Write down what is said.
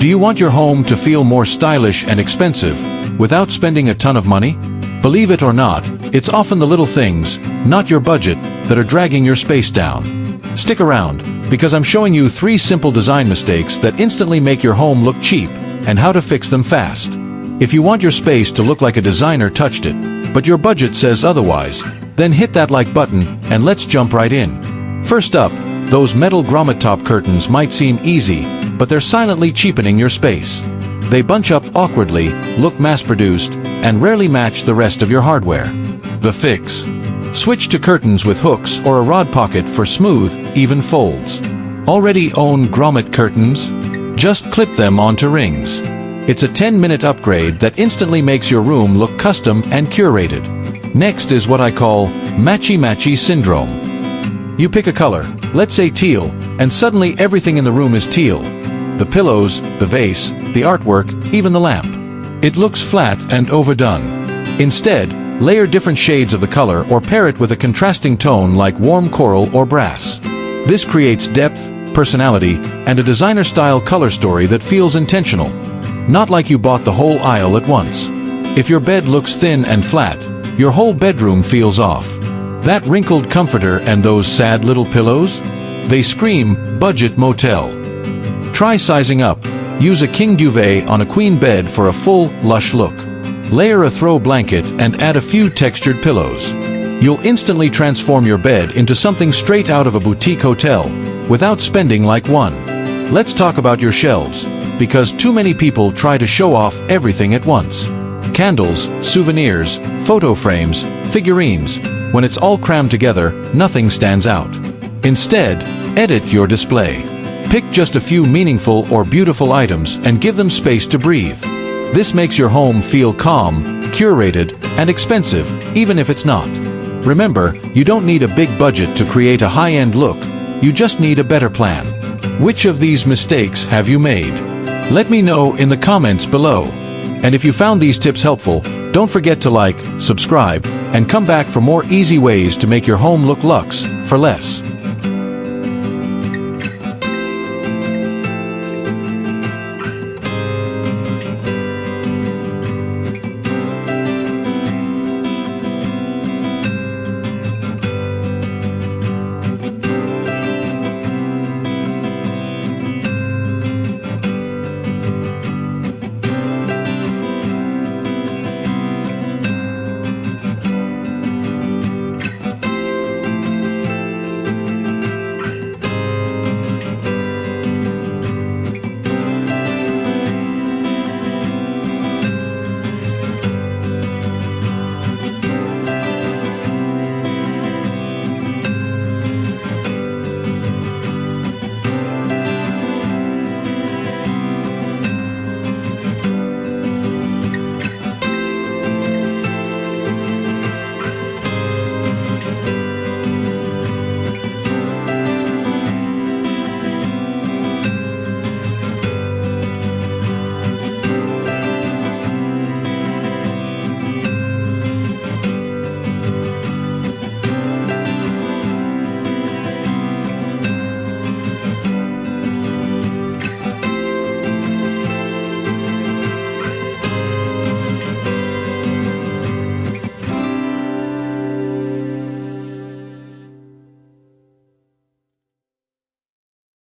Do you want your home to feel more stylish and expensive, without spending a ton of money? Believe it or not, it's often the little things, not your budget, that are dragging your space down. Stick around, because I'm showing you 3 simple design mistakes that instantly make your home look cheap, and how to fix them fast. If you want your space to look like a designer touched it, but your budget says otherwise, then hit that like button, and let's jump right in. First up, those metal grommet top curtains might seem easy, but they're silently cheapening your space. They bunch up awkwardly, look mass-produced, and rarely match the rest of your hardware. The fix: switch to curtains with hooks or a rod pocket for smooth, even folds. Already own grommet curtains? Just clip them onto rings. It's a 10-minute upgrade that instantly makes your room look custom and curated. Next is what I call matchy-matchy syndrome. You pick a color, let's say teal, and suddenly everything in the room is teal. The pillows, the vase, the artwork, even the lamp. It looks flat and overdone. Instead, layer different shades of the color or pair it with a contrasting tone like warm coral or brass. This creates depth, personality, and a designer-style color story that feels intentional. Not like you bought the whole aisle at once. If your bed looks thin and flat, your whole bedroom feels off. That wrinkled comforter and those sad little pillows? They scream budget motel. Try sizing up. Use a king duvet on a queen bed for a full, lush look. Layer a throw blanket and add a few textured pillows. You'll instantly transform your bed into something straight out of a boutique hotel, without spending like one. Let's talk about your shelves, because too many people try to show off everything at once. Candles, souvenirs, photo frames, figurines. When it's all crammed together, nothing stands out. Instead, edit your display. Pick just a few meaningful or beautiful items and give them space to breathe. This makes your home feel calm, curated, and expensive, even if it's not. Remember, you don't need a big budget to create a high-end look. You just need a better plan. Which of these mistakes have you made? Let me know in the comments below. And if you found these tips helpful, don't forget to like, subscribe, and come back for more easy ways to make your home look luxe for less.